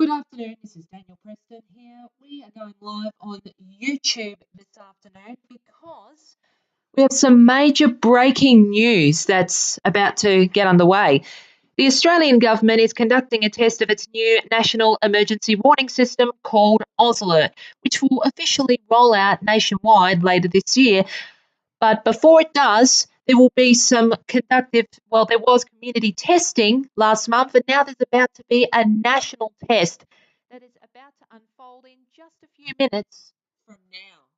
Good afternoon, this is Daniel Preston here. We are going live on YouTube this afternoon because we have some major breaking news that's about to get underway. The Australian government is conducting a test of its new national emergency warning system called AusAlert, which will officially roll out nationwide later this year. But before it does, there will be some there was community testing last month, and now there's about to be a national test that is about to unfold in just a few minutes from now.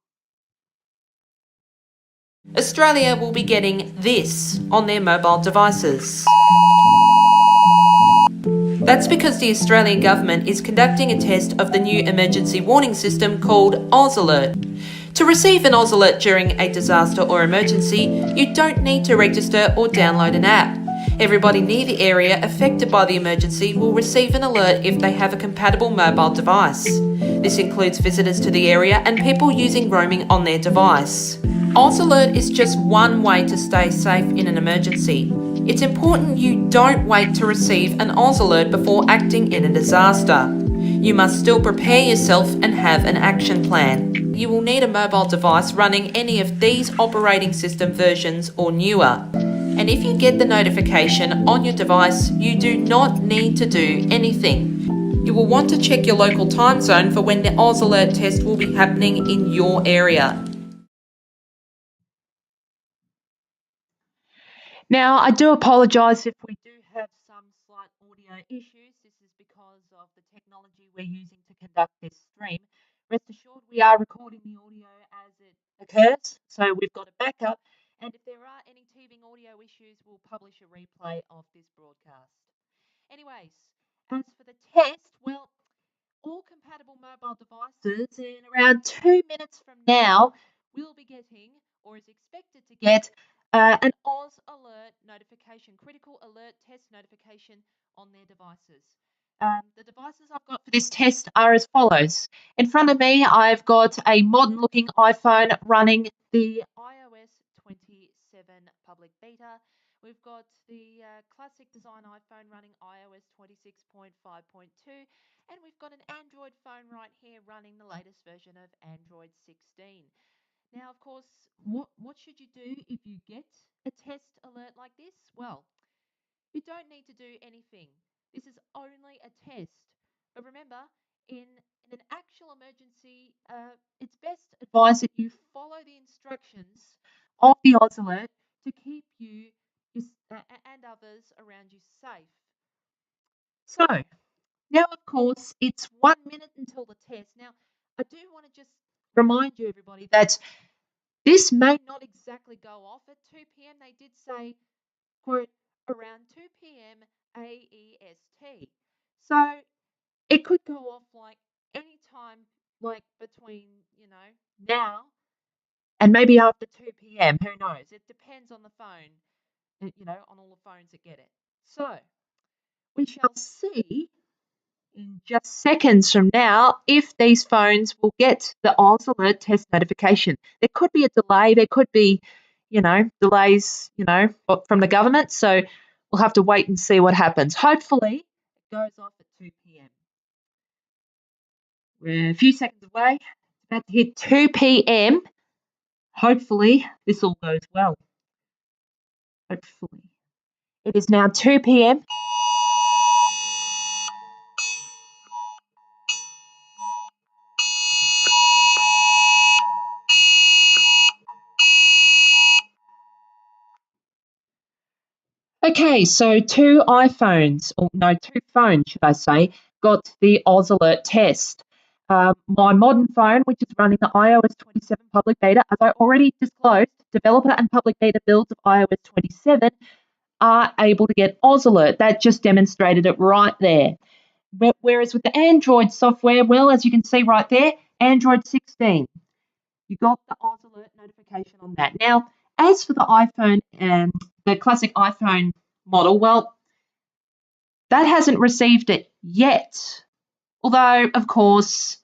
Australia will be getting this on their mobile devices. That's because the Australian government is conducting a test of the new emergency warning system called AusAlert. To receive an AusAlert during a disaster or emergency, you don't need to register or download an app. Everybody near the area affected by the emergency will receive an alert if they have a compatible mobile device. This includes visitors to the area and people using roaming on their device. AusAlert is just one way to stay safe in an emergency. It's important you don't wait to receive an AusAlert before acting in a disaster. You must still prepare yourself and have an action plan. You will need a mobile device running any of these operating system versions or newer. And if you get the notification on your device, you do not need to do anything. You will want to check your local time zone for when the AusAlert test will be happening in your area. Now, I do apologise if we do have some slight audio issues. This is because of the technology we're using to conduct this stream. Rest assured, we are recording the audio as it occurs, so we've got a backup. And if there are any teething audio issues, we'll publish a replay of this broadcast. Anyways, as for the test, well, all compatible mobile devices in around 2 minutes from now will be getting, or is expected to get, an AusAlert notification, critical alert test notification on their devices. The devices I've got for this test are as follows. In front of me, I've got a modern-looking iPhone running the iOS 27 public beta. We've got the classic design iPhone running iOS 26.5.2, and we've got an Android phone right here running the latest version of Android 16. Now, of course, what should you do if you get a test alert like this? Well, you don't need to do anything. This is only a test. But remember, in an actual emergency, it's best advised that you follow the instructions of the AusAlert to keep you and others around you safe. So, now, of course, it's 1 minute until the test. Now, I do want to just remind you, everybody, that this may not exactly go off at 2 p.m. They did say, quote, around 2 p.m. AEST. So it could go off like any time, like between, now and maybe after 2 p.m. Who knows? It depends on the phone, on all the phones that get it. So we shall see in just seconds from now if these phones will get the AusAlert test notification. There could be a delay. There could be, delays, from the government. So we'll have to wait and see what happens. Hopefully it goes off at 2 p.m. We're a few seconds away. It's about to hit 2 p.m. Hopefully this all goes well. Hopefully. It is now 2 p.m. Okay, so two phones, should I say, got the AusAlert test. My modern phone, which is running the iOS 27 public beta, as I already disclosed, developer and public beta builds of iOS 27 are able to get AusAlert. That just demonstrated it right there. Whereas with the Android software, well, as you can see right there, Android 16, you got the AusAlert notification on that. Now, as for the iPhone, the classic iPhone model, well, that hasn't received it yet. Although, of course,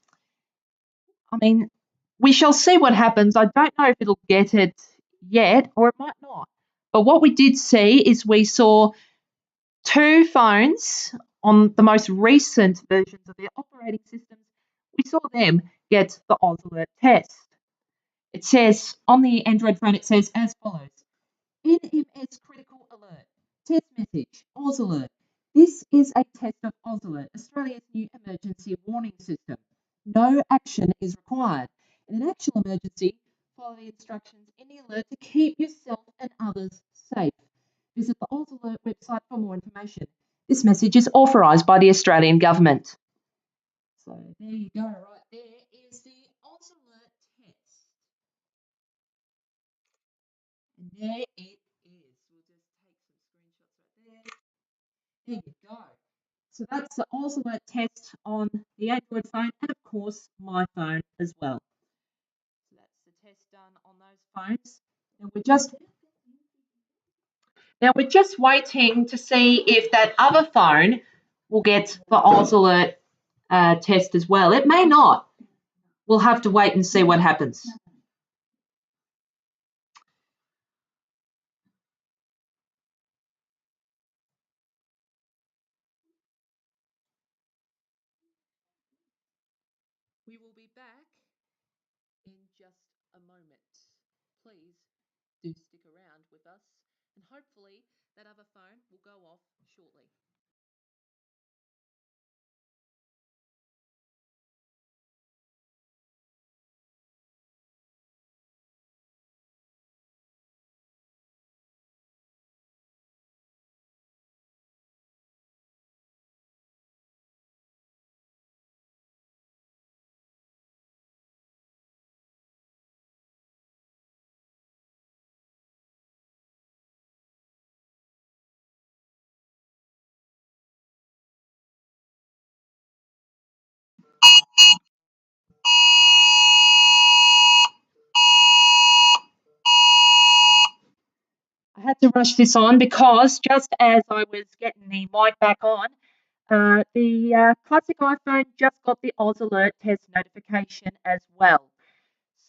we shall see what happens. I don't know if it'll get it yet or it might not. But what we did see is we saw two phones on the most recent versions of their operating systems, we saw them get the AusAlert test. It says on the Android phone, it says as follows: NMS critical alert, test message, AusAlert. This is a test of AusAlert, Australia's new emergency warning system. No action is required. In an actual emergency, follow the instructions in the alert to keep yourself and others safe. Visit the AusAlert website for more information. This message is authorised by the Australian Government. So there you go, right there is the AusAlert test. And there it is. We'll just take some screenshots right there. There you go. So that's the AusAlert test on the Android phone and, of course, my phone as well. So that's the test done on those phones. And we're just waiting to see if that other phone will get the AusAlert test as well. It may not. We'll have to wait and see what happens. We will be back in just a moment. Please do stick around with us, and hopefully that other phone will go off shortly. I had to rush this on because just as I was getting the mic back on, the classic iPhone just got the AusAlert test notification as well.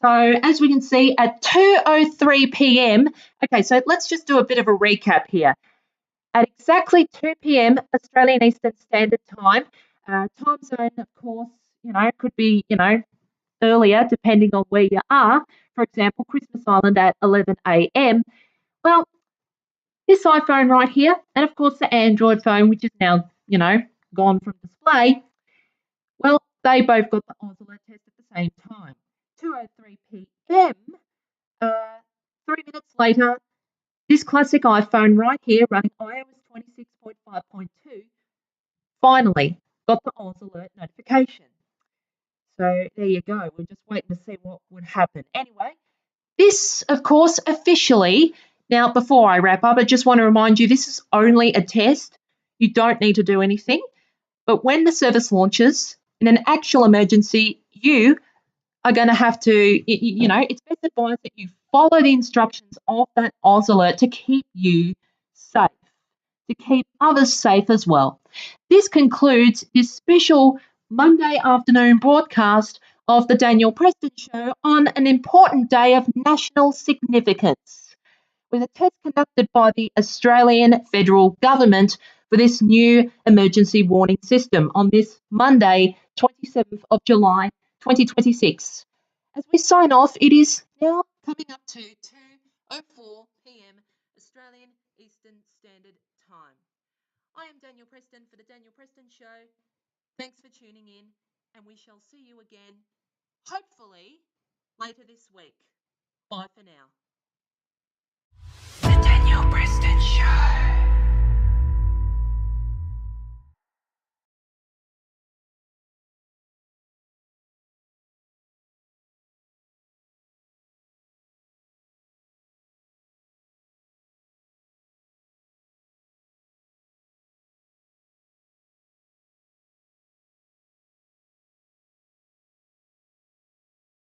So as we can see at 2:03 p.m. Okay, so let's just do a bit of a recap here. At exactly 2 p.m. Australian Eastern Standard Time, time zone, of course, could be, earlier depending on where you are. For example, Christmas Island at 11 a.m. Well, this iPhone right here, and of course the Android phone, which is now, gone from display, well, they both got the AusAlert test at the same time. 2:03 p.m., 3 minutes later, this classic iPhone right here running iOS 26.5.2 finally got the AusAlert notification. So there you go. We're just waiting to see what would happen. Anyway, this, of course, officially, now before I wrap up, I just want to remind you this is only a test. You don't need to do anything. But when the service launches, in an actual emergency, you are going to have to, it's best advised that you follow the instructions of that AusAlert to keep you safe, to keep others safe as well. This concludes this special Monday afternoon broadcast of the Daniel Preston Show on an important day of national significance, with a test conducted by the Australian Federal Government for this new emergency warning system on this Monday, 27th of July, 2026. As we sign off, it is now coming up to 2:04 p.m. Australian Eastern Standard Time. I am Daniel Preston for the Daniel Preston Show. Thanks for tuning in, and we shall see you again, hopefully, later this week. Bye for now. The Daniel Preston Show.